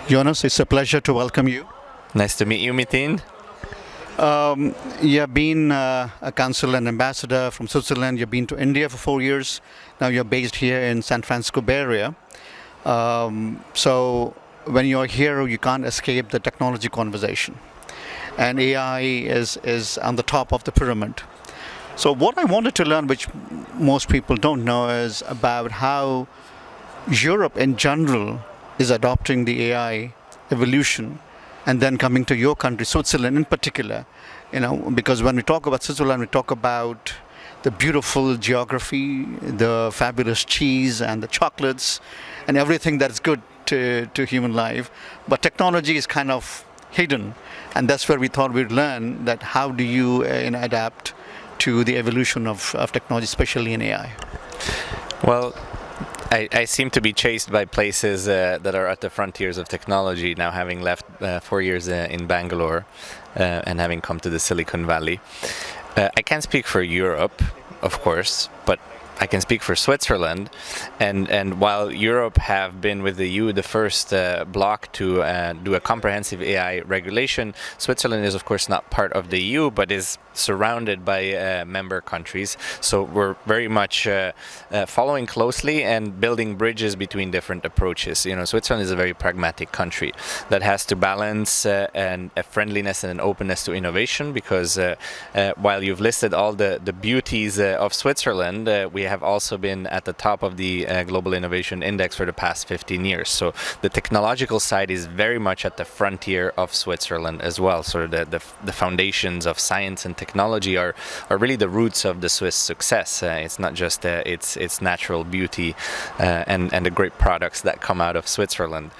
Jonas, it's a pleasure to welcome you. Nice to meet you, Mateen. You've been a consul and ambassador from Switzerland. You've been to India for 4 years. Now you're based here in San Francisco Bay Area. So when you're here, you can't escape the technology conversation. And AI is on the top of the pyramid. So what I wanted to learn, which most people don't know, is about how Europe in general is adopting the AI evolution and then coming to your country, Switzerland in particular. Because when we talk about Switzerland, we talk about the beautiful geography, the fabulous cheese and the chocolates and everything that's good to human life. But technology is kind of hidden. And that's where we thought we'd learn that how do you adapt to the evolution of technology, especially in AI. Well, I seem to be chased by places that are at the frontiers of technology now, having left 4 years in Bangalore and having come to the Silicon Valley. I can't speak for Europe, of course, but I can speak for Switzerland, and while Europe have been with the EU the first bloc to do a comprehensive AI regulation, Switzerland is of course not part of the EU but is surrounded by member countries. So we're very much following closely and building bridges between different approaches. Switzerland is a very pragmatic country that has to balance a friendliness and an openness to innovation, because while you've listed all the beauties of Switzerland, we have also been at the top of the Global Innovation Index for the past 15 years. So the technological side is very much at the frontier of Switzerland as well. So the foundations of science and technology are really the roots of the Swiss success. It's not just its natural beauty and the great products that come out of Switzerland.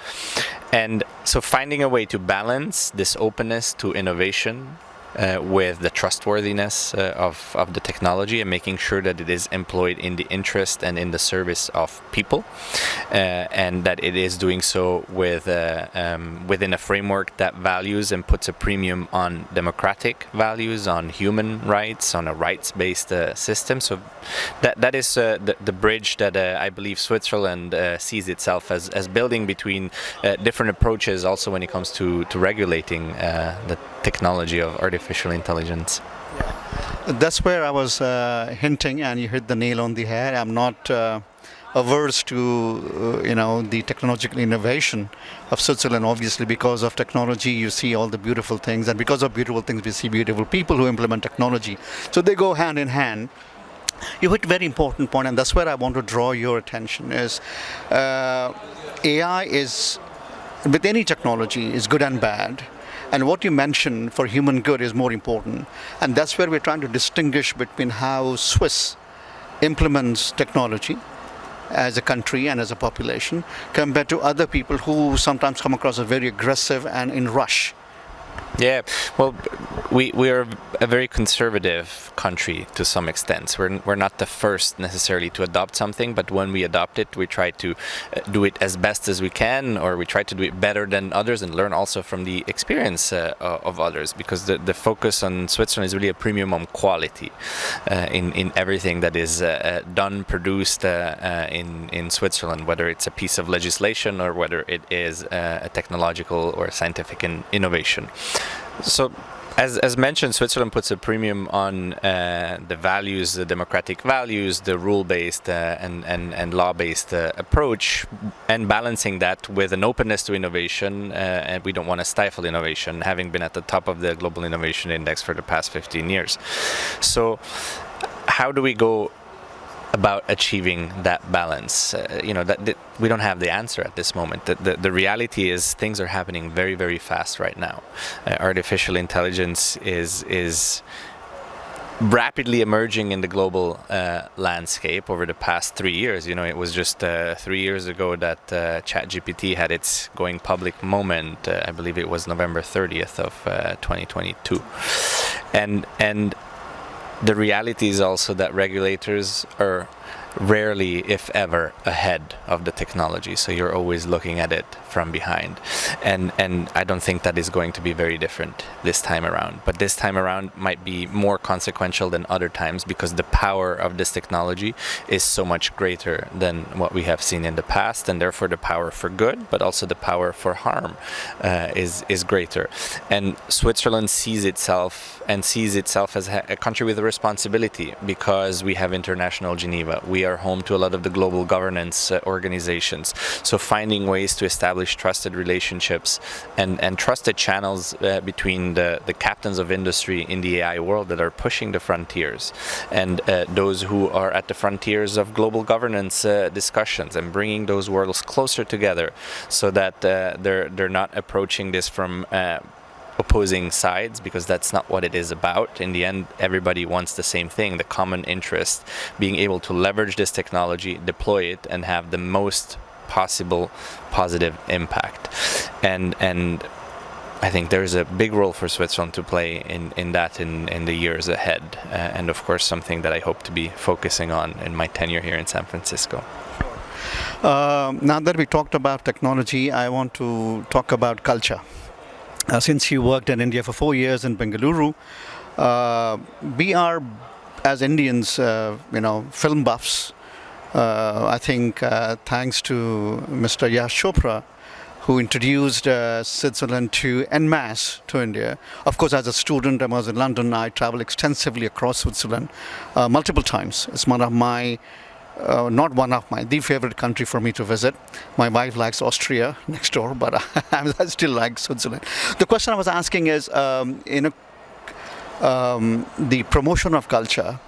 And so finding a way to balance this openness to innovation with the trustworthiness of the technology, and making sure that it is employed in the interest and in the service of people, and that it is doing so within a framework that values and puts a premium on democratic values, on human rights, on a rights-based system. So that is the bridge that I believe Switzerland sees itself as building between different approaches, also when it comes to regulating the technology of artificial intelligence. That's where I was hinting, and you hit the nail on the head. I'm not averse to the technological innovation of Switzerland. Obviously, because of technology, you see all the beautiful things, and because of beautiful things, we see beautiful people who implement technology. So they go hand in hand. You hit a very important point, and that's where I want to draw your attention. Is AI is, with any technology, is good and bad. And what you mentioned for human good is more important. And that's where we're trying to distinguish between how Swiss implements technology as a country and as a population compared to other people who sometimes come across as very aggressive and in rush. Yeah, well, we are a very conservative country to some extent. We're not the first necessarily to adopt something, but when we adopt it, we try to do it as best as we can, or we try to do it better than others and learn also from the experience of others, because the focus on Switzerland is really a premium on quality in everything that is done, produced in Switzerland, whether it's a piece of legislation or whether it is a technological or scientific innovation. So, as mentioned, Switzerland puts a premium on the values, the democratic values, the rule-based and law-based approach, and balancing that with an openness to innovation, and we don't want to stifle innovation, having been at the top of the Global Innovation Index for the past 15 years. So, how do we go about achieving that balance? We don't have the answer at this moment. The reality is things are happening very, very fast right now. Artificial intelligence is rapidly emerging in the global landscape over the past 3 years. It was just 3 years ago that ChatGPT had its going public moment. I believe it was November 30th of 2022. And the reality is also that regulators are rarely, if ever, ahead of the technology. So you're always looking at it from behind. And I don't think that is going to be very different this time around. But this time around might be more consequential than other times because the power of this technology is so much greater than what we have seen in the past, and therefore the power for good, but also the power for harm is greater. And Switzerland sees itself as a country with a responsibility because we have International Geneva. We are home to a lot of the global governance organizations. So finding ways to establish trusted relationships and trusted channels between the captains of industry in the AI world that are pushing the frontiers and those who are at the frontiers of global governance discussions, and bringing those worlds closer together so that they're not approaching this from opposing sides, because that's not what it is about. In the end, everybody wants the same thing, the common interest, being able to leverage this technology, deploy it, and have the most possible positive impact. And I think there's a big role for Switzerland to play in that in the years ahead, and of course something that I hope to be focusing on in my tenure here in San Francisco. Now that we talked about technology, I want to talk about culture. Since you worked in India for 4 years in Bengaluru, we are, as Indians, film buffs. I think thanks to Mr. Yash Chopra, who introduced Switzerland en masse to India. Of course, as a student, I was in London. I traveled extensively across Switzerland multiple times. It's the favorite country for me to visit. My wife likes Austria next door, but I still like Switzerland. The question I was asking is, the promotion of culture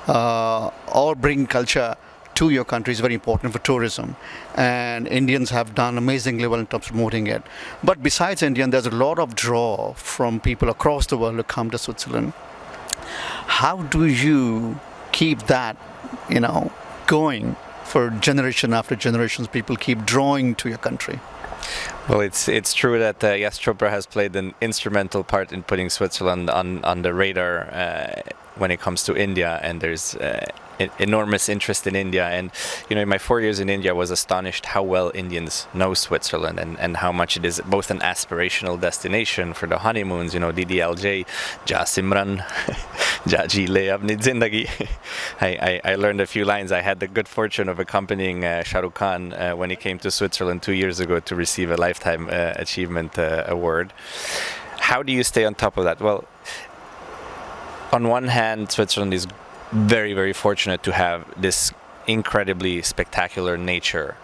or bringing culture to your country is very important for tourism, and Indians have done amazingly well in terms of promoting it. But besides India, there's a lot of draw from people across the world who come to Switzerland. How do you keep that, going for generation after generations? People keep drawing to your country. Well, it's true that Yash Chopra has played an instrumental part in putting Switzerland on the radar when it comes to India, and there's enormous interest in India. And in my 4 years in India, I was astonished how well Indians know Switzerland and how much it is both an aspirational destination for the honeymoons. DDLJ, Ja Simran, Ja Ji Le Apni Zindagi. I learned a few lines. I had the good fortune of accompanying Shah Rukh Khan when he came to Switzerland 2 years ago to receive a Lifetime Achievement Award. How do you stay on top of that? Well, on one hand, Switzerland is very, very fortunate to have this incredibly spectacular nature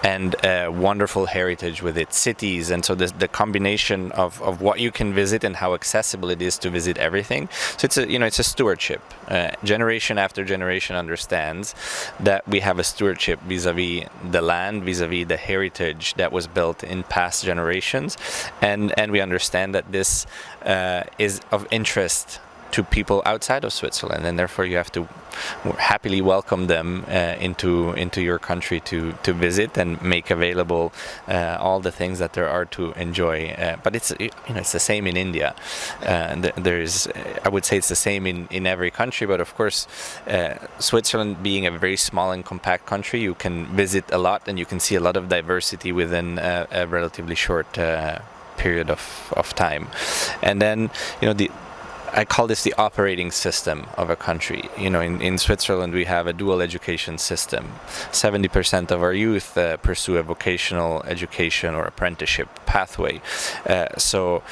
and a wonderful heritage with its cities, and so the combination of what you can visit and how accessible it is to visit everything. So it's a stewardship. Generation after generation understands that we have a stewardship vis-a-vis the land, vis-a-vis the heritage that was built in past generations, and we understand that this is of interest to people outside of Switzerland, and therefore you have to happily welcome them into your country to visit and make available all the things that there are to enjoy. But it's the same in India. I would say it's the same in every country, but of course Switzerland being a very small and compact country, you can visit a lot and you can see a lot of diversity within a relatively short period of time. And then I call this the operating system of a country. In Switzerland, we have a dual education system. 70% of our youth pursue a vocational education or apprenticeship pathway. So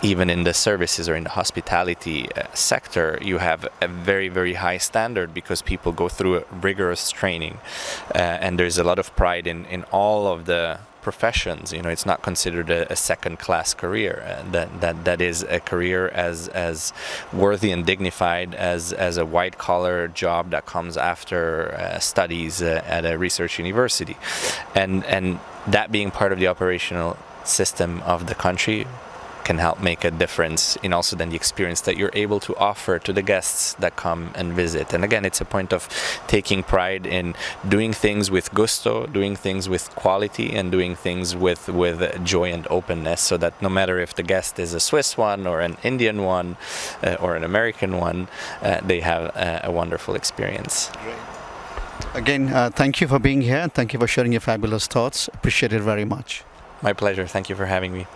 even in the services or in the hospitality sector, you have a very, very high standard because people go through a rigorous training. And there's a lot of pride in all of the professions. It's not considered a second-class career. That is a career as worthy and dignified as a white-collar job that comes after studies at a research university, and that being part of the operational system of the country can help make a difference in also then the experience that you're able to offer to the guests that come and visit. And again, it's a point of taking pride in doing things with gusto, doing things with quality, and doing things with joy and openness, so that no matter if the guest is a Swiss one or an Indian one or an American one, they have a wonderful experience. Great. Again, thank you for being here. Thank you for sharing your fabulous thoughts. Appreciate it very much. My pleasure. Thank you for having me.